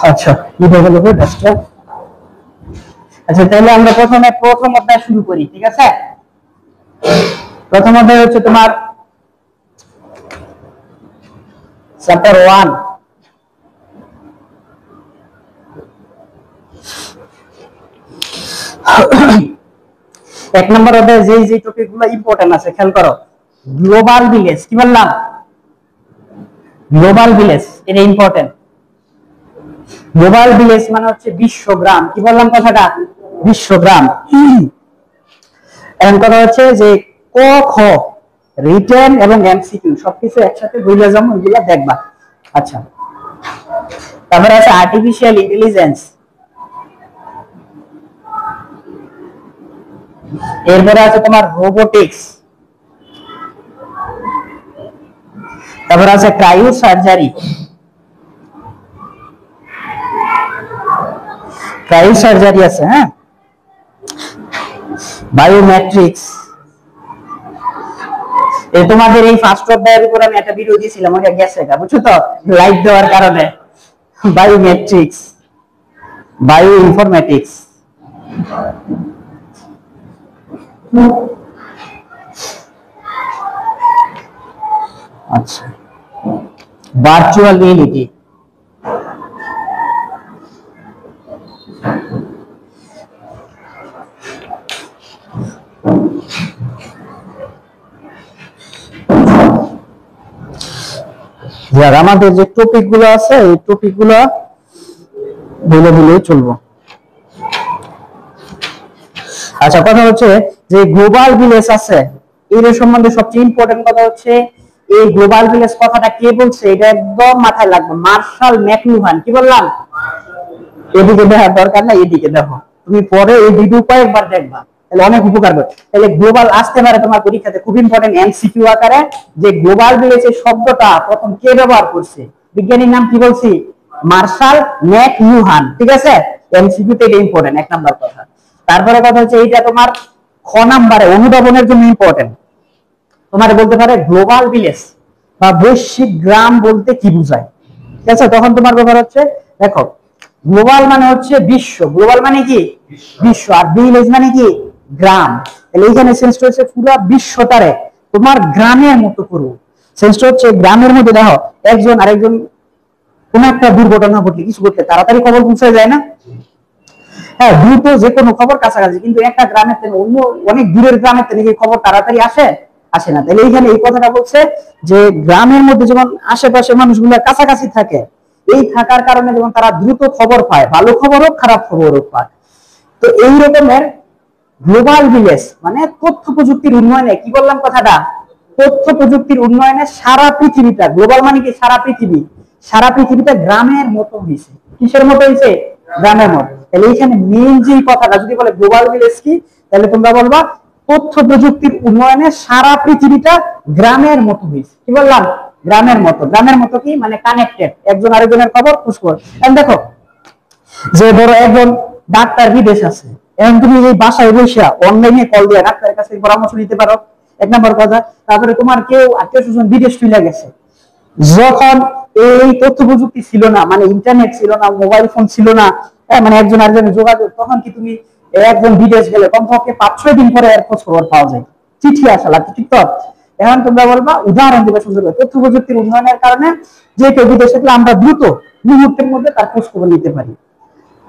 আচ্ছা কি হয়ে গেল টেস্টটা। আচ্ছা তাহলে আমরা প্রথম অধ্যায় শুরু করি, ঠিক আছে। প্রথম অধ্যায় হচ্ছে তোমার চ্যাপ্টার 1। এক নম্বর অধ্যায়ে যে টপিকগুলো ইম্পর্টেন্ট আছে খেয়াল করো। গ্লোবাল ভিলেজ, কি বললাম? গ্লোবাল ভিলেজ, এটা ইম্পর্টেন্ট। গ্লোবাল ভিলেজ মানে হচ্ছে বিশ্বগ্রাম, কি বললাম কথাটা? বিশ্বগ্রাম। এখন কথা হচ্ছে যে ক খ রিটেন এবং এমসিকিউ সবকিছু একসাথে বুঝলে যাবো, এগুলো দেখবা। আচ্ছা, তারপরে আছে আর্টিফিশিয়াল ইন্টেলিজেন্স, এরপরে আছে তোমার রোবোটিক্স, তারপরে আছে ক্রায়ো সার্জারি, ক্রায়ো সার্জারি আছে, হ্যাঁ, বায়োমেট্রিক্স। তোমাদের এই ফার্স্ট অধ্যায়ের উপর আমি একটা ভিডিও দিয়েছিলাম, ওটা গেছে এটা, বুঝছো তো, লাইভ দেওয়ার কারণে। বায়োমেট্রিক্স, বায়ো ইনফরমেটিক্স, আচ্ছা, ভার্চুয়াল রিয়েলিটি, যার আমাদের যে টপিক গুলো আছে এই টপিক গুলো বলে দিলেই চলবো। আচ্ছা, কথা হচ্ছে যে গ্লোবাল ভিলেজ আছে এর সম্বন্ধে সবচেয়ে ইম্পর্টেন্ট কথা হচ্ছে এই গ্লোবাল ভিলেজ কথাটা কে বলছে এটা একদম মাথায় লাগবে। Marshall McLuhan. কি বললাম? এদিকে দেখার দরকার না, এদিকে দেখো, তুমি পরে এই ভিডিও কয়েকবার দেখবা, তাহলে অনেক উপকার হবে। তাহলে গ্লোবাল আসতে পারে তোমার পরীক্ষাতে, খুব ইম্পর্টেন্ট এমসিকিউ আকারে, যে গ্লোবাল ভিলেজ এই শব্দটা প্রথম কে ব্যবহার করছে। বিজ্ঞানীর নাম কি বলছি? মার্শাল ম্যাকলুহান, ঠিক আছে। এমসিকিউ তে এটা ইম্পর্টেন্ট, এক নাম্বার কথা। তারপরে কথা হচ্ছে এইটা তোমার খ নাম্বারে অনুধাবনের জন্য ইম্পর্টেন্ট। তোমার বলতে পারে গ্লোবাল ভিলেজ বা বৈশ্বিক গ্রাম বলতে কি বোঝায়, ঠিক আছে। তখন তোমার ব্যাপার হচ্ছে দেখো, গ্লোবাল মানে হচ্ছে বিশ্ব, গ্লোবাল মানে কি বিশ্ব, আর ভিলেজ মানে কি গ্রাম। তাহলে এইখানে সেন্সটা হচ্ছে পুরো বিশ্বটারে তোমার গ্রামের মতো করো। সেন্সটা হচ্ছে গ্রামের মধ্যে দেখো একজন আরেকজন কোন একটা দুর্ঘটনা ঘটলে কিছু করতে তাড়াতাড়ি খবর পৌঁছে যায় না? হ্যাঁ, দ্রুত যে কোনো খবর কাছাকাছি, কিন্তু একটা গ্রামের থেকে অন্য অনেক দূরের গ্রামের থেকে খবর তাড়াতাড়ি আসে না। তাহলে এইখানে এই কথাটা বলছে যে গ্রামের মধ্যে যেমন আশেপাশে মানুষগুলো কাছাকাছি থাকে, এই থাকার কারণে যেমন তারা দ্রুত খবর পায়, ভালো খবর হোক খারাপ খবর হোক পায়। তো এই রকমের গ্লোবাল ভিলেজ মানে তথ্য প্রযুক্তির উন্নয়নে, কি বললাম কথাটা? তথ্য প্রযুক্তির উন্নয়নে সারা পৃথিবীটা, গ্লোবাল মানে কি সারা পৃথিবী, সারা পৃথিবীটা গ্রামের মতো হয়েছে। কিসের মতো হয়েছে? গ্রামের মতো। তাহলে এইখানে মেইন যে কথাটা যদি বলে গ্লোবাল ভিলেজ কি, তাহলে তোমরা বলবা তথ্য প্রযুক্তির উন্নয়নে সারা পৃথিবীটা গ্রামের মতো হয়েছে। কি বললাম? গ্রামের মতো। গ্রামের মতো কি মানে কানেক্টেড, একজন আরেকজনের খবর খোঁজখবর। দেখো যে ধরো একজন ডাক্তার বিদেশ আছে, এখন তুমি এই বাসায় বসে অনলাইনে কল দিয়ে ডাক্তারের কাছে পরামর্শ নিতে পারো, এক নম্বর কথা। তারপরে তোমার কেউ আত্মীয় স্বজন বিদেশ চলে গেছে, যখন এই তথ্য প্রযুক্তি ছিল না, মানে ইন্টারনেট ছিল না, মোবাইল ফোন ছিল না, মানে একজন আরেকজনের যোগাযোগ, তখন কি তুমি একজন বিদেশ গেলে কমপক্ষে 5-6 দিন পরে এর খোঁজ খবর পাওয়া যায়, চিঠি আসা লাগতো, ঠিক তো? এখন তোমরা বলবা উদাহরণ দিবে সুন্দর করে, তথ্য প্রযুক্তির উন্নয়নের কারণে যে কেউ বিদেশে গেলে আমরা দ্রুত মুহূর্তের মধ্যে তার খোঁজ খবর নিতে পারি।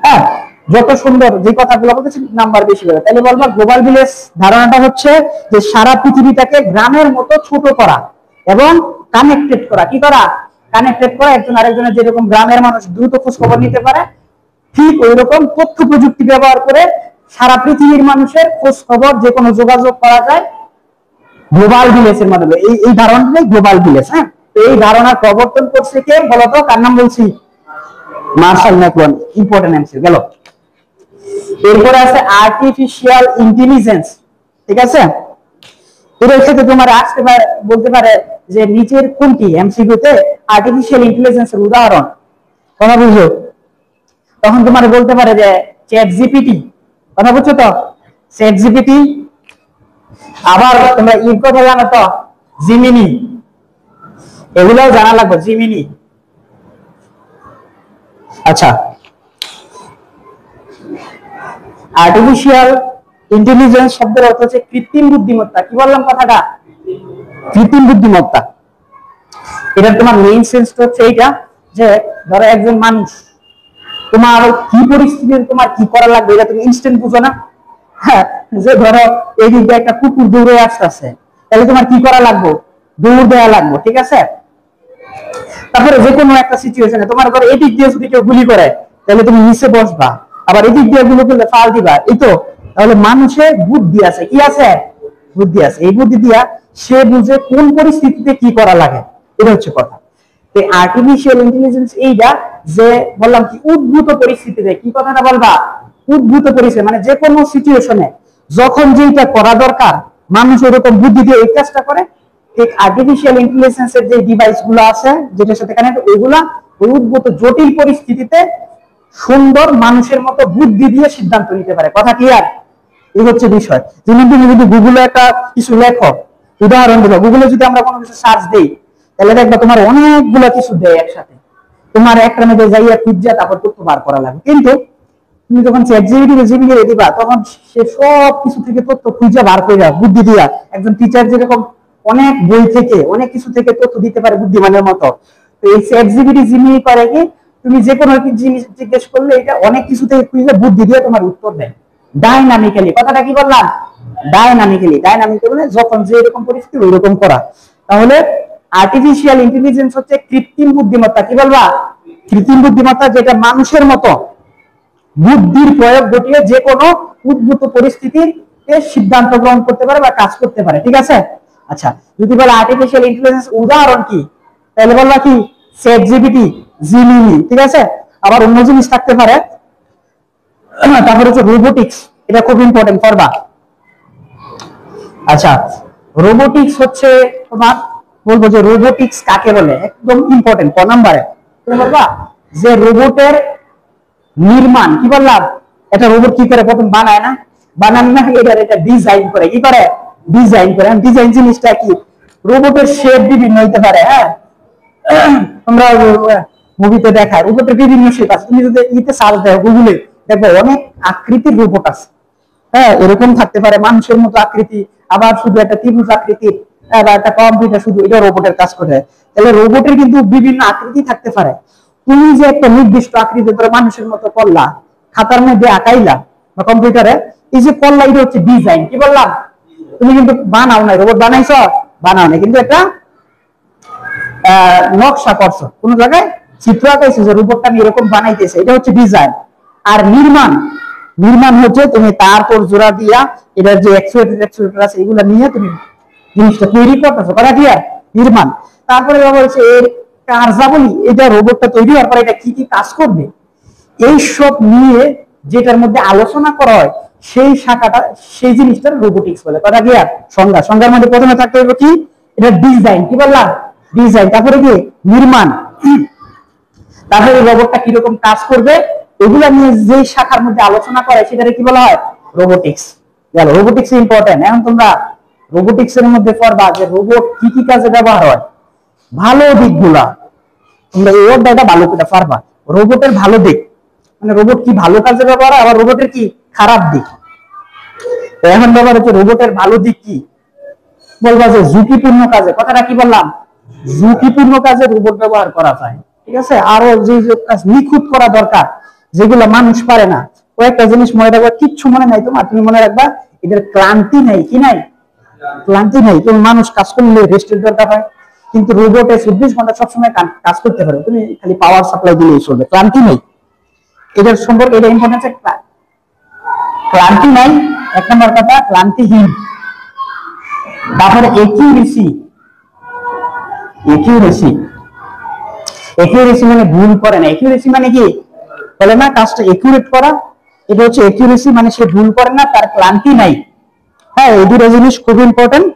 হ্যাঁ, যত সুন্দর যে কথাগুলো বলতেছি নাম্বার বেশি হবে। তাহলে বলবো গ্লোবাল ভিলেজ ধারণাটা হচ্ছে যে সারা পৃথিবীটাকে গ্রামের মতো ছোট করা এবং কানেক্টেড করা। কি করা? কানেক্টেড করা। একজন আরেকজনের যেরকম গ্রামের মানুষ দ্রুত খোঁজ খবর নিতে পারে, ঠিক ওই রকম তথ্য প্রযুক্তি ব্যবহার করে সারা পৃথিবীর মানুষের খোঁজ খবর যে কোনো যোগাযোগ করা যায় গ্লোবাল ভিলেজের মাধ্যমে। এই ধারণাটাই গ্লোবাল ভিলেজ। হ্যাঁ, এই ধারণা প্রবর্তন করছে কে বলতো? কার নাম বলছি? Martial McLuhan. ইম্পর্টেন্ট অ্যান্সার গেল। এরপরে আছে আর্টিফিশিয়াল ইন্টেলিজেন্স, ঠিক আছে। এর সাথে তোমার আসতে পারে, বলতে পারে যে নিচের কোনটি এমসিকিউ তে আর্টিফিশিয়াল ইন্টেলিজেন্সের উদাহরণ, কথা বুঝো? তখন তোমার বলতে পারে যে চ্যাট জিপিটি, কথা বুঝছো তো? Chat GPT. আবার তোমরা ইর কথা জানো তো? জিমিনি, এগুলোও জানা লাগবে। জিমিনি, আচ্ছা, আর্টিফিশিয়াল ইন্টেলিজেন্স শব্দের অর্থ হচ্ছে কৃত্রিম বুদ্ধিমত্তা। কি বললাম কথাটা? কৃত্রিম বুদ্ধিমত্তা। এটা তোমার মেইন সেন্স হচ্ছে এইটা যে ধরো একজন মানুষ, তোমার কি পরিস্থিতিতে তোমার কি করা লাগবে এটা তুমি ইনস্ট্যান্ট বুঝো না। হ্যাঁ, যে ধরো এই দিকে একটা কুকুর দৌড়ে আসতেছে, তাহলে তোমার কি করা লাগবে? দৌড় দেওয়া লাগবে, ঠিক আছে? তারপরে যে কোনো একটা সিচুয়েশনে তোমার ধরো এদিক দিয়ে যদি কেউ গুলি করে, তাহলে তুমি নিচে বসবা, আবার এদিক দিয়ে গুলি করলে ফাল দিবা, এই তো। তাহলে মানুষের বুদ্ধি আছে, কি আছে? বুদ্ধি আছে। এই বুদ্ধি দিয়া সে বুঝে কোন পরিস্থিতিতে কি করা লাগে, এটা হচ্ছে কথা। আর্টিফিশিয়াল ইন্টেলিজেন্স এইটা যে বললাম কি উদ্ভূত পরিস্থিতিতে, কি কথাটা বলবা? উদ্ভূত পরিস্থিতি মানে যে কোনো সিচুয়েশনে যখন যেটা করা দরকার মানুষ ওরকম বুদ্ধি দিয়ে এই কাজটা করে। ঠিক আর্টিফিশিয়াল ইন্টেলিজেন্সের যে ডিভাইস গুলো আছে যেটার সাথে কানেক্ট, ওইগুলা ওই উদ্ভূত জটিল পরিস্থিতিতে সুন্দর মানুষের মতো বুদ্ধি দিয়ে সিদ্ধান্ত নিতে পারে। কথা ক্লিয়ার? এই হচ্ছে বিষয়। যেমন তুমি যদি গুগলে একটা কিছু লেখো, উদাহরণ দিলো, গুগলে যদি আমরা কোনো কিছু সার্চ দেই, তাহলে দেখবা তোমার অনেকগুলো কিছু দেয় একসাথে, তোমার একটা মধ্যে যাইয়া খুঁজা তারপর তথ্য বার করা লাগে। কিন্তু তুমি যখন চ্যাটজিপিটি দিবা, তখন সে সব কিছু থেকে তথ্য খুঁজে বার করে বুদ্ধি দিয়া, একজন টিচার যেরকম অনেক বই থেকে অনেক কিছু থেকে তথ্য দিতে পারে বুদ্ধিমানের মতো, তো এই চ্যাটজিপিটি জিমিনি করে কি, তুমি যে কোনো জিনিস জিজ্ঞেস করলে এটা অনেক কিছু থেকে খুঁজে বুদ্ধি দিয়ে তোমার উত্তর দেয় ডাইনামিক্যালি। কথাটা কি বললাম? ডাইনামিক্যালি। ডাইনামিক্যালি মানে যখন যে এরকম পরিস্থিতি ওই রকম করা। তাহলে আর্টিফিশিয়াল ইন্টেলিজেন্স হচ্ছে কৃত্রিম বুদ্ধিমত্তা। কি বলবা? কৃত্রিম বুদ্ধিমত্তা, যেটা মানুষের মতো বুদ্ধির প্রয়োগ ঘটিয়ে যে কোনো উদ্ভূত পরিস্থিতিতে সিদ্ধান্ত গ্রহণ করতে পারে বা কাজ করতে পারে, ঠিক আছে? আচ্ছা, যদি বলে আর্টিফিশিয়াল ইন্টেলিজেন্স উদাহরণ কি, তাহলে বলবা কি চ্যাটজিপিটি, জিমিনি, ঠিক আছে? আবার অন্য জিনিস থাকতে পারে। তারপরে হচ্ছে রোবোটিক্স, এটা খুব ইম্পর্টেন্ট করবা। আচ্ছা, রোবোটিক্স হচ্ছে তোমার বলবো যে রোবোটিক্স কাকে বলে, একদম ইম্পর্টেন্ট ক নাম্বারে তুমি বলবা যে রোবটের নির্মাণ। কি বললাম? এটা রোবট কি করে প্রথম বানায় না, বানান না, এটা ডিজাইন করে। কি করে? ডিজাইন করে। ডিজাইন জিনিসটা কি? রোবটের শেপ বিভিন্ন হইতে পারে। হ্যাঁ, তোমরা মুভিতে দেখায় রোবটের বিভিন্ন শেপ আছে। তুমি যদি ইতে সার্চ দাও গুগলে, দেখো অনেক আকৃতির রোবট আছে। হ্যাঁ, এরকম থাকতে পারে মানুষের মতো আকৃতি, আবার শুধু একটা ত্রিভুজ আকৃতির, বা একটা কম্পিউটার শুধু এটা রোবটের কাজ করে। তাহলে রোবটের কিন্তু বিভিন্ন আকৃতি থাকতে পারে। তুমি যে একটা নির্দিষ্ট আকৃতি ধরে মানুষের মতো করলা, খাতার মধ্যে আঁকাইলা বা কম্পিউটারে, এই যে করলা, এটা হচ্ছে ডিজাইন। কি বললাম? তুমি কিন্তু বানাও নাই, রোবট বানাইছ, বানাও নাই, কিন্তু একটা নকশা করছো, কোন জায়গায় চিত্র আঁকাইছো যে রোবটটা এরকম বানাইতেছে, এটা হচ্ছে ডিজাইন। আর নির্মাণ, নির্মাণ হচ্ছে তুমি তারপর জোড়া দিয়া এটার যে এক্সুয়েটর আছে এগুলা নিয়ে তুমি জিনিসটা তৈরি করতেছো। কথা কি? নির্মাণ। তারপরে হচ্ছে এর কার্যাবলী, এটা রোবটটা তৈরি হওয়ার পর এটা কি কি কাজ করবে, এই সব নিয়ে যেটার মধ্যে আলোচনা করা হয়, সেই শাখাটা, সেই জিনিসটা রোবোটিক্স বলে। কথা কি? সংজ্ঞা, সংজ্ঞার মধ্যে প্রথমে থাকতে হবে কি, এটা ডিজাইন। কি বললাম? ডিজাইন। তারপরে কি? নির্মাণ। তারপরে রোবটটা কিরকম কাজ করবে, এগুলা নিয়ে যে শাখার মধ্যে আলোচনা করে সেটাকে কি বলা হয়? রোবোটিক্স। গেল, রোবোটিক্স ইম্পর্টেন্ট। এখন তোমরা রোবোটিক্স এর মধ্যে পড়বা যে রোবট কি কি কাজে ব্যবহার হয়, ভালো দিকগুলা তোমরা এই ওয়ার্ডটা ভালো করে পারবা। রোবটের ভালো দিক মানে রোবট কি ভালো কাজে ব্যবহার হয়, আবার রোবটের কি খারাপ দিক। এখন ব্যবহার হচ্ছে রোবটের ভালো দিক কি, বলবা যে ঝুঁকিপূর্ণ কাজে। কথাটা কি বললাম? ঝুঁকিপূর্ণ কাজে রোবট ব্যবহার করা যায়, ঠিক আছে? আরো যে কাজ নিখুঁত করা দরকার, যেগুলো মানুষ পারে না, কয়েকটা জিনিস মনে রাখবা, কিচ্ছু মনে নাই তোমার, তুমি মনে রাখবা এদের ক্লান্তি নাই। কি নাই? ক্লান্তি নাই। তুমি মানুষ কাজ করলে রেস্টের দরকার হয়, কিন্তু রোবটে 24 ঘন্টা সবসময় কাজ করতে পারে, তুমি খালি পাওয়ার সাপ্লাই দিলেই চলবে, ক্লান্তি নেই। এটার সম্পর্কে এটা ইম্পর্টেন্স, ক্লান্তি নাই এক নম্বর কথা, ক্লান্তিহীন। তারপরে একিউরেসি, একিউরেসি, একিউরেসি মানে ভুল করে না। একিউরেসি মানে কি বলে না, কাজটা একিউরেট করা, এটা হচ্ছে একিউরেসি মানে সে ভুল করে না, তার ক্লান্তি নাই। হ্যাঁ, এই দুটো জিনিস খুব ইম্পর্টেন্ট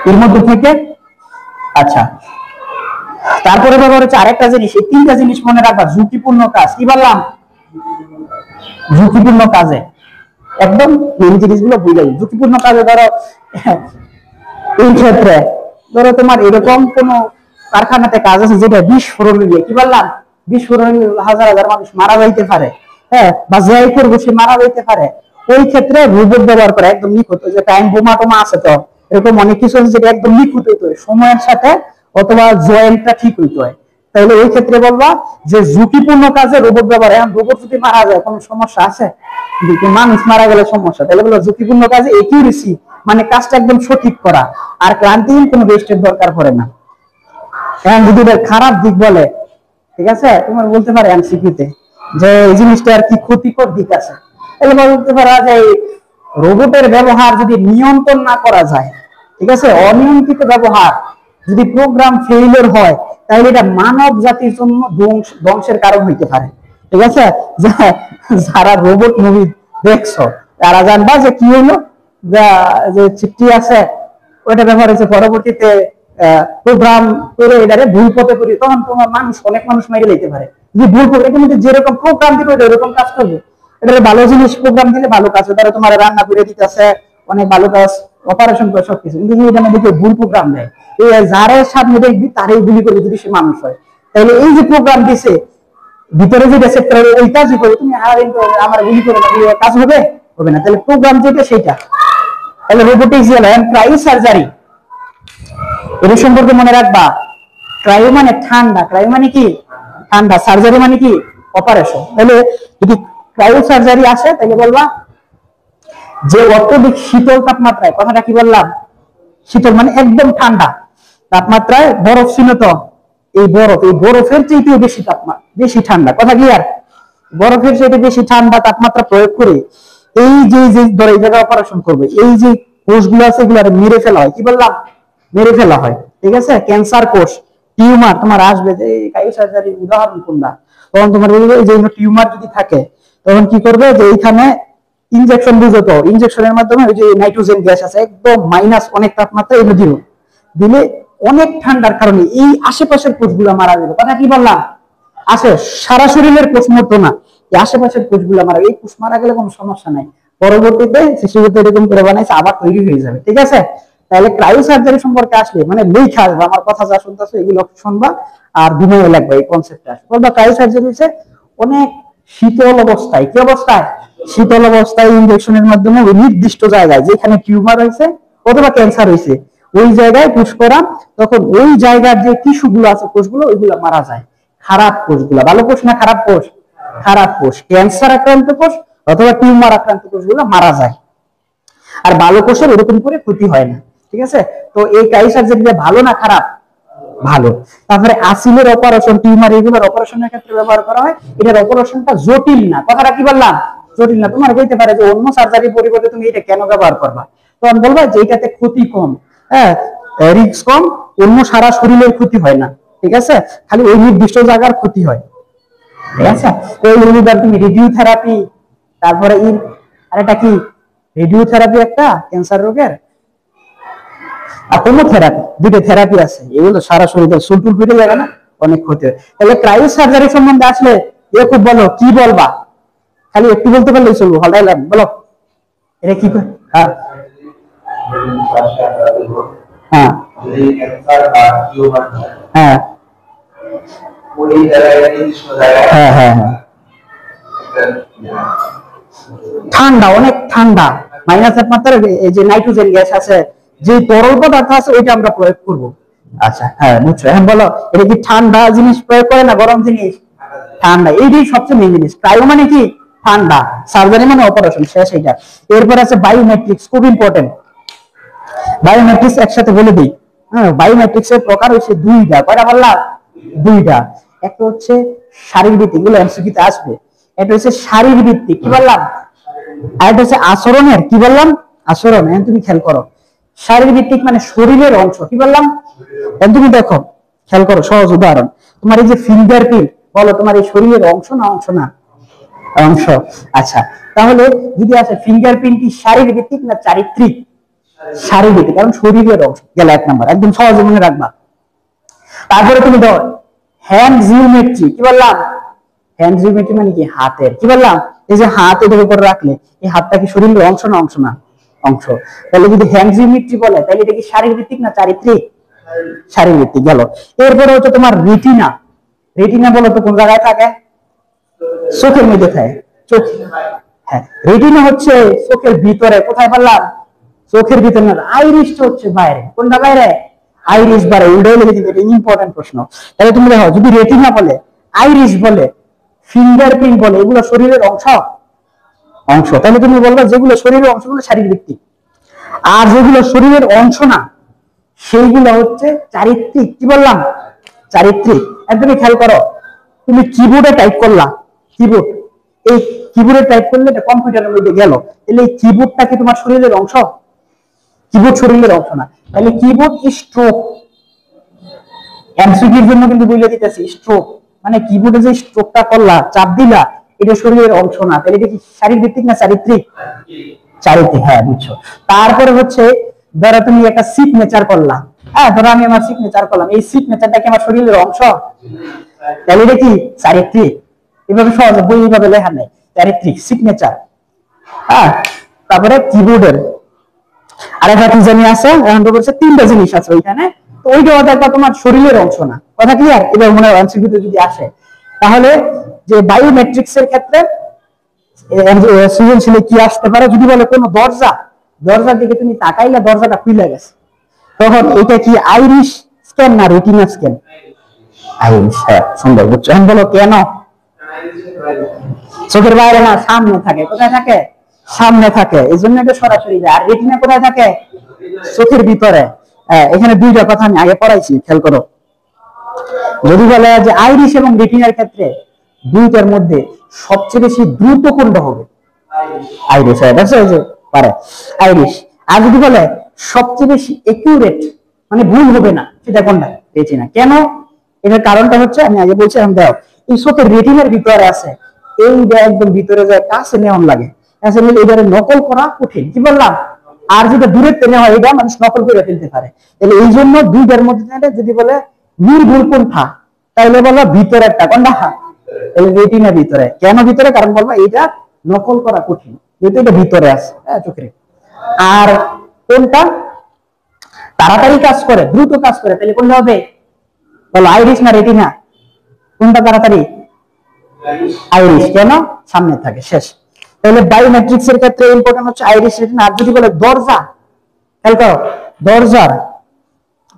এর মধ্যে থেকে। আচ্ছা, তারপরে ব্যবহার হচ্ছে আরেকটা জিনিস, এই তিনটা জিনিস মনে রাখবা। ঝুঁকিপূর্ণ কাজ, কি বললাম? ঝুঁকিপূর্ণ কাজে একদম এই জিনিসগুলো বুঝাই। ঝুঁকিপূর্ণ কাজে ধরো এই ক্ষেত্রে ধরো তোমার এরকম কোন কারখানাতে কাজ আছে যেটা বিস্ফোরণ দিয়ে, কি বললাম? বিস্ফোরণ হাজার হাজার মানুষ মারা যাইতে পারে, হ্যাঁ, বা যাই করবো সে মারা যাইতে পারে, ওই ক্ষেত্রে রোবট ব্যবহার করে একদম নিখুঁত। যে টাইম বোমা টোমা আছে, তো এরকম অনেক কিছু আছে যেটা একদম নিখুঁত হইতে হয় সময়ের সাথে, অথবা জয়েন্টটা ঠিক হইতে হয়। তাহলে ওই ক্ষেত্রে বলবা যে ঝুঁকিপূর্ণ কাজে রোবট ব্যবহার। এখন রোবট যদি মারা যায় কোনো সমস্যা আছে? মানুষ মারা গেলে সমস্যা। তাহলে বলো ঝুঁকিপূর্ণ কাজে একিউরেসি, মানে কাজটা একদম সঠিক করা, আর ক্লান্তিহীন, কোনো রেস্টের দরকার পড়ে না। এখন যদি খারাপ দিক বলে, ঠিক আছে, তোমার বলতে পারে এমসিকিউতে যে এই জিনিসটার কি ক্ষতিকর দিক আছে, তাহলে বলতে পারা যে রোবটের ব্যবহার যদি নিয়ন্ত্রণ না করা যায়, ঠিক আছে, অনিয়ন্ত্রিত ব্যবহার, যদি প্রোগ্রাম ফেইলিওর হয়, তাহলে এটা মানব জাতির জন্য ধ্বংসের কারণ হইতে পারে। ঠিক আছে, যারা রোবট মুভি দেখছো তারা জানবা যে কি হলো, যে চিঠি আছে ওইটা ব্যবহার হয়েছে পরবর্তীতে প্রোগ্রাম করে এটারে ভুল পথে করি, তখন তোমার অনেক মানুষ মেরে নিতে পারে। যে ভুল এটার মধ্যে যেরকম প্রোগ্রাম দিবে ওইরকম কাজ করবে। এটা ভালো জিনিস প্রোগ্রাম দিলে ভালো কাজ হবে, তারা তোমার রান্না করে দিতেছে, অনেক ভালো কাজ, অপারেশন করে সবকিছু। কিন্তু এটার মধ্যে ভুল প্রোগ্রাম দেয়, এই যারা সামনে দেখবি তারই গুলি করে যদি সে মানুষ হয়, তাহলে এই যে প্রোগ্রাম দিছে ভিতরে যে রিসেপ্টর এই কাজই করে, তুমি আমার গুলি করে কাজ হবে হবে না। তাহলে প্রোগ্রাম যেটা সেটা। তাহলে রোবোটিক্স ক্রায়ো সার্জারি, এর সম্পর্কে মনে রাখবা। ক্রায়ো মানে ঠান্ডা, ক্রায়ো মানে কি ঠান্ডা, সার্জারি মানে কি অপারেশন। তাহলে যদি ক্রায়ো সার্জারি আসে তাহলে বলবা যে অত্যধিক শীতল তাপমাত্রায়, কথাটা কি বললাম, শীতল মানে একদম ঠান্ডা তাপমাত্রায়, বরফ ছিল তো, এই বরফের চেয়ে বেশি তাপমাত্রা, বেশি ঠান্ডা, কথা কি আর বরফের চেয়ে বেশি ঠান্ডা তাপমাত্রা প্রয়োগ করে এই যে ধরে এই জায়গায় অপারেশন করবে, এই যে কোষগুলো আছে এগুলো মেরে ফেলা হয়। কি বললাম, মেরে ফেলা হয়। ঠিক আছে, ক্যান্সার কোষ, টিউমার তোমার আসবে, যে ক্রায়ো সার্জারির উদাহরণ কোনটা, তখন তোমার যে টিউমার যদি থাকে তখন কি করবে, যে এইখানে ইনজেকশন বুঝো তো, ইনজেকশনের মাধ্যমে ওই যে নাইট্রোজেন গ্যাস আছে একদম মাইনাস অনেক তাপমাত্রা, এগুলো দিলে অনেক ঠান্ডার কারণে এই আশেপাশের কোষগুলো মারা যাবে। কথা কি বললাম, আসে সারা শরীরের কোষ মরতো না, এই আশেপাশের কোষগুলো মারা, এই কোষ মারা গেলে কোনো সমস্যা নাই, পরবর্তীতে শিশুদের এরকম করে বানাইছে আবার তৈরি হয়ে যাবে। ঠিক আছে, তাহলে ক্রায়ো সার্জারি সম্পর্কে আসলে মানে লেখা আসবে, আমার কথা যা শুনতেছো এগুলো শুনবা আর বিনয় লাগবে, এই কনসেপ্টটা আসবে। বলবা ক্রায়ো সার্জারি হচ্ছে অনেক শীতল অবস্থায়, কি অবস্থায়, শীতল অবস্থায় ইনজেকশনের মাধ্যমে ওই নির্দিষ্ট জায়গায় যেখানে টিউমার হয়েছে অথবা ক্যান্সার হয়েছে ওই জায়গায় পুশ করা, তখন ওই জায়গার যে টিস্যুগুলো আছে, কোষগুলো, ওইগুলো মারা যায়। খারাপ কোষগুলো, ভালো কোষ না খারাপ কোষ, খারাপ কোষ, ক্যান্সার আক্রান্ত কোষ অথবা টিউমার আক্রান্ত কোষগুলো মারা যায়, আর ভালো কোষের এরকম করে ক্ষতি হয় না। ঠিক আছে, তো এই ক্রায়ো সার্জারিটা ভালো না খারাপ, ভালো। তারপরে আসিলের অপারেশন, টিউমার এগুলোর অপারেশনের ক্ষেত্রে ব্যবহার করা হয়, এটার অপারেশনটা জটিল না, কথাটা কি বললাম, জটিল না। তোমার বলতে পারে যে অন্য সার্জারির পরিবর্তে তুমি এটা কেন ব্যবহার করবা, তখন বলবা যে এটাতে ক্ষতি কম, হ্যাঁ, রিস্ক কম, অন্য সারা শরীরের ক্ষতি হয় না। ঠিক আছে, খালি ওই নির্দিষ্ট জায়গার ক্ষতি হয়। ঠিক আছে, ওই তুমি রেডিওথেরাপি, তারপরে আরেকটা কি রেডিওথেরাপি একটা ক্যান্সার রোগের, আর কেমোথেরাপি, দুটো থেরাপি আছে, এগুলো সারা শরীরে চুলটুল ফিরে যাবে না, অনেক ক্ষতি হয়। তাহলে ক্রায়ো সার্জারি সম্বন্ধে আসলে খুব বলো, কি বলবা, খালি একটু বলতে পারলেই চলবো, হলটাই লাগবে, বলো এটা কি। হ্যাঁ হ্যাঁ হ্যাঁ হ্যাঁ হ্যাঁ হ্যাঁ, ঠান্ডা, অনেক ঠান্ডা, মাইনাস তাপমাত্রার এই যে নাইট্রোজেন গ্যাস আছে, যে তরল পদার্থ আছে ওইটা আমরা প্রয়োগ করব। আচ্ছা, হ্যাঁ বুঝছো, এখন বলো এটা কি ঠান্ডা জিনিস প্রয়োগ করে না গরম জিনিস, ঠান্ডা, এইটাই সবচেয়ে মেইন জিনিস। ক্রায়ো মানে কি ঠান্ডা, সার্জারি মানে অপারেশন, শেষ এইটা। এরপর আছে বায়োমেট্রিক্স, খুব ইম্পর্টেন্ট। বায়োমেট্রিক্স একসাথে বলে দিই, হ্যাঁ, বায়োমেট্রিক্স এর প্রকার হচ্ছে দুইটা, কয়টা বললাম, দুইটা। একটা হচ্ছে শারীরভিত্তিক, এগুলো এমসিকিউতে আসবে, এটা হচ্ছে শারীরভিত্তিক, কি বললাম, আর এটা হচ্ছে আচরণের, কি বললাম, আচরণ। এখন তুমি খেয়াল করো, শারীরভিত্তিক মানে শরীরের অংশ, কি বললাম, এখন তুমি দেখো, খেয়াল করো, সহজ উদাহরণ, তোমার এই যে ফিঙ্গারপ্রিন্ট, বলো তোমার এই শরীরের অংশ না অংশ না, অংশ। আচ্ছা, তাহলে যদি আসে ফিঙ্গারপ্রিন্ট কি শারীরভিত্তিক না চারিত্রিক, শারীরভিত্তিক, কারণ শরীরের অংশ, গেল এক নাম্বার, একদম সহজে মনে রাখবা। তারপরে তুমি দাও হ্যান্ড জিওমেট্রি, কি বললাম, হ্যান্ড জিওমেট্রি মানে কি হাতের, কি বললাম, এই যে হাত এটার উপর রাখলে এই হাতটা কি শরীরের অংশ না অংশ না, অংশ। তাহলে যদি হ্যান্ড জিওমেট্রি বলে তাহলে এটা কি শারীরভিত্তিক না চারিত্রিক, শারীরভিত্তিক, গেল। এরপরে হচ্ছে তোমার রেটিনা, রেটিনা বলো তো কোন জায়গায় থাকে? চোখের মধ্যে থাকে। চোখ, হ্যাঁ, রেটিনা হচ্ছে চোখের ভিতরে। কোথায় বললাম? চোখের ভিতরে না, আইরিশটা হচ্ছে বাইরে। কোনটা বাইরে? আইরিশ বাইরে। উল্টো লিখে দিবে, এটা ইম্পর্টেন্ট প্রশ্ন। তাহলে তুমি দেখো, যদি রেটিনা বলে, আইরিশ বলে, ফিঙ্গারপ্রিন্ট বলে, এগুলো শরীরের অংশ অংশ তাহলে তুমি বলবে যেগুলো শরীরের অংশগুলো শারীরিক দিক, আর যেগুলো শরীরের অংশ না সেইগুলো হচ্ছে চারিত্রিক। কি বললাম? চারিত্রিক। একদমই খেয়াল করো, তুমি কিবোর্ডে টাইপ করলা, কিবোর্ড, এই কিবোর্ডে টাইপ করলে এটা কম্পিউটারের মধ্যে গেল, তাহলে এই কিবোর্ডটা কি তোমার শরীরের অংশ? কিবোর্ড শরীরের অংশ না। তাহলে কিবোর্ড স্ট্রোক, এমসিকিউর জন্য কিন্তু বলে দিতেছি, স্ট্রোক মানে কিবোর্ডে যে স্ট্রোকটা করলা, চাপ দিলা, এটা শরীরের অংশ না। তাহলে এটা কি শারীরভিত্তিক না চারিত্রিক? চারিত্রিক, হ্যাঁ, বুঝছো। তারপরে হচ্ছে ধরো তুমি একটা সিগনেচার করলা, হ্যাঁ, ধরো আমি আমার সিগনেচার করলাম, এই সিগনেচারটা কি আমার শরীরের অংশ? তাহলে এটা কি চারিত্রিক? এভাবে সহজে বই এইভাবে লেখা নেই, চারিত্রিক সিগনেচার। হ্যাঁ, তারপরে কিবোর্ডের আরেকটা কি জানি আছে, এখন তো বলছে তিনটা জিনিস আছে ওইখানে, তো ওইটা দেখবা তোমার শরীরের অংশ না। কথা ক্লিয়ার? এবার মনে হয় এমসিকিউতে যদি আসে, তাহলে যে বায়োমেট্রিক্স এর ক্ষেত্রে সৃজনশীলে কি আসতে পারে? যদি বলে কোনো দরজা, দরজার দিকে তুমি তাকাইলে দরজাটা খুলে গেছে, তখন এটা কি আইরিশ স্ক্যান না রেটিনা স্ক্যান? আইরিশ, হ্যাঁ, সুন্দর, বুঝছো। এখন বলো কেন? চোখের বাইরে না, সামনে থাকে। কোথায় থাকে? সামনে থাকে, এই জন্য এটা সরাসরি যায়। আর রেটিনা কোথায় থাকে? চোখের ভিতরে। এখানে দুইটা কথা আমি আগে পড়াইছি, খেয়াল করো। যদি বলে যে আইরিশ এবং রেটিনার ক্ষেত্রে দুইটার মধ্যে সবচেয়ে বেশি দ্রুত কোনটা হবে? আইরিশ, পারে আইরিশ। আর যদি বলে সবচেয়ে বেশি একিউরেট মানে ভুল হবে না, সেটা কোনটা? রেটিনা। কেন? এটার কারণটা হচ্ছে আমি আগে বলছি, এখন দাও, এই চোখের রেটিনার ভিতরে আছে, এই একদম ভিতরে যায় কাছে নেওয়ার লাগে, আসলে এবারে নকল করা কঠিন। কি বললাম? আর যেটা দূরের টেনে হয় এটা মানুষ নকল করে ফেলতে পারে। তাহলে এই জন্য দুইটার মধ্যে যদি বলে নির্ভুল কোনটা, তাহলে বলবো ভিতরেরটা। কোনটা? রেটিনা ভিতরে। কেন ভিতরে? কারণ বলবো এটা নকল করা কঠিন, যেহেতু এটা ভিতরে আছে, চোখের। আর কোনটা তাড়াতাড়ি কাজ করে, দ্রুত কাজ করে, তাহলে কোনটা হবে? বলো, আইরিশ না রেটিনা? কোনটা তাড়াতাড়ি? আইরিশ। কেন? সামনে থাকে। শেষ। তাহলে বায়োমেট্রিক্স এর ক্ষেত্রে ইম্পর্টেন্ট হচ্ছে আইরিশ, রেটিনা। আর যদি বলে দরজা, খেয়াল করো,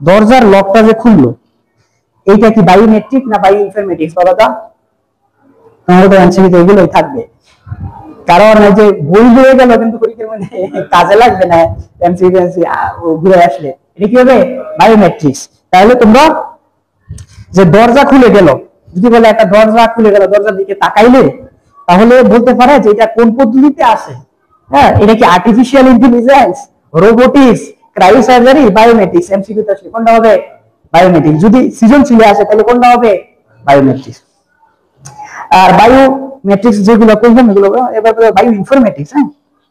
দরজার লকটা যে খুললো, এইটা কি বায়োমেট্রিক না বায়ো ইনফরমেটিক্স? বলো তো, তোমার তো অ্যানসার এগুলোই থাকবে। কারণ এই যে বই হয়ে গেল কিন্তু পরীক্ষার মধ্যে কাজে লাগবে না, ঘুরে আসলে এটা কি হবে? বায়োমেট্রিক্স। তাহলে তোমরা যে দরজা খুলে গেল, যদি বলে একটা দরজা খুলে গেল, দরজার দিকে তাকাইলে, তাহলে বলতে পারে যে এটা কোন পদ্ধতিতে আসে। হ্যাঁ, এটা কি artificial intelligence, robotics, cryosurgery, biometrics? MCQ তে আসলে কোনটা হবে? বায়োমেট্রিক্স। যদি সৃজনশীলে আসে তাহলে কোনটা হবে? বায়োমেট্রিক্স। আর বায়োমেট্রিক্স যেগুলো করলাম এগুলো এবার বায়ো ইনফরমেটিক্স। হ্যাঁ,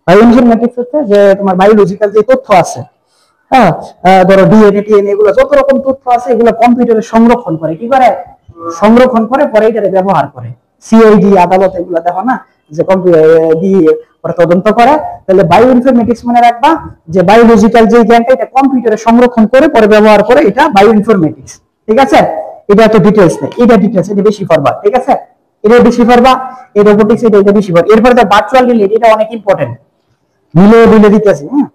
বায়ো ইনফরমেটিক্স হচ্ছে যে তোমার বায়োলজিক্যাল যে তথ্য আছে, হ্যাঁ, ধরো ডিএনএ টিএনএ এগুলো যত রকম তথ্য আছে এগুলো কম্পিউটারে সংরক্ষণ করে। কি করে? সংরক্ষণ করে, পরে এটারে ব্যবহার করে। সিআইডি আদালত এগুলো দেখো না, যে কম্পিউটার দিয়ে তদন্ত করে। তাহলে বায়ো ইনফরমেটিক্স মনে রাখবা যে বায়োলজিক্যাল যে জ্ঞানটা এটা কম্পিউটারে সংরক্ষণ করে পরে ব্যবহার করে, এটা বায়ো ইনফরমেটিক্স। ঠিক আছে? এটা তো ডিটেইলস নেই, এটা ডিটেইলস, এটা বেশি পড়বা। ঠিক আছে? এটা বেশি পড়বা, এই রোবোটিক্স এটা বেশি পড়বা। এরপরে তো ভার্চুয়াল রিয়েলিটি, এটা অনেক ইম্পর্টেন্ট, মিলে দিতেছি। হ্যাঁ,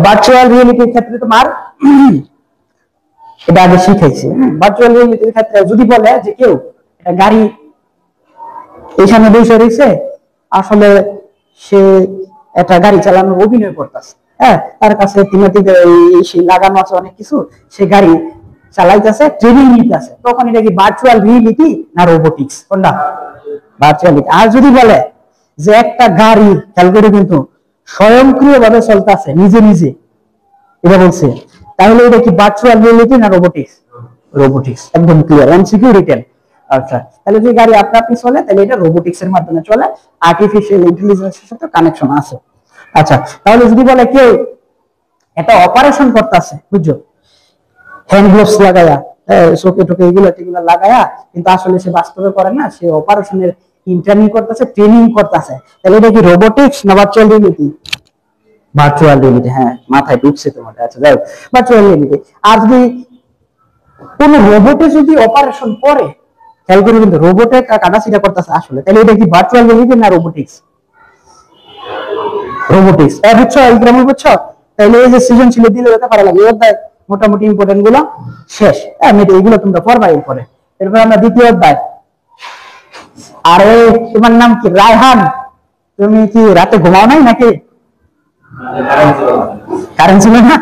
ভার্চুয়াল রিয়েলিটির ক্ষেত্রে তোমার এটা আগে শিখাইছি। ভার্চুয়াল রিয়েলিটির ক্ষেত্রে যদি বলে যে কেউ একটা গাড়ি এইখানে বসে রয়েছে, আসলে সে একটা গাড়ি চালানোর অভিনয় করতেছে, হ্যাঁ, তার কাছে লাগানো আছে অনেক কিছু, সে গাড়ি চালাইতেছে, ট্রেনিং নিতেছে, তখন এটা কি ভার্চুয়াল রিয়েলিটি না রোবোটিক্স? কোনটা? ভার্চুয়ালিটি। আর যদি বলে যে একটা গাড়ি, খেয়াল করে কিন্তু, স্বয়ংক্রিয়ভাবে চলতেছে নিজে নিজে, এটা বলছে, তাহলে এটা কি ভার্চুয়াল রিয়েলিটি না রোবোটিক্স? রোবোটিক্স। একদম ক্লিয়ার, এমসিকিউ রিটেন। আচ্ছা, তাহলে যে গাড়ি আপনা আপনি চলে, তাহলে এটা রোবোটিক্স এর মাধ্যমে চলে, আর্টিফিশিয়াল ইন্টেলিজেন্সের সাথে কানেকশন আছে। আচ্ছা, তাহলে যদি বলে কেউ একটা অপারেশন করতেছে, বুঝছো, হ্যান্ড গ্লোভস লাগায়া, চোখে টোকে এগুলো লাগায়া, কিন্তু আসলে সে বাস্তবে করে না, সে অপারেশনের ইন্টারভিউ করতেছে, ট্রেনিং করতেছে, তাহলে এটা কি রোবোটিক্স না ভার্চুয়াল রিয়েলিটি? Virtual reality. হ্যাঁ, মাথায় ঢুকছে তোমার। আচ্ছা, যাই হোক, ভার্চুয়াল রিয়েলিটি। আর যদি কোন রোবটে যদি অপারেশন করে, খেয়াল করে কিন্তু রোবটে কাটাছিটা করতেছে আসলে, তাহলে এটা কি ভার্চুয়াল রিয়েলিটি না রোবোটিক্স? রোবোটিক্স। বুঝছো ইকরামুল, বুঝছো? তাহলে এই যে সৃজনশীল দিলে এটা পারা লাগে, অধ্যায় মোটামুটি ইম্পর্টেন্ট গুলো শেষ। আমি এইগুলো তোমরা পড়বা এরপরে। এরপর আমরা দ্বিতীয় অধ্যায়। আরে তোমার নাম কি? রায়হান। তুমি কি রাতে ঘুমাও নাই নাকি? কারেন্ট ছিল না?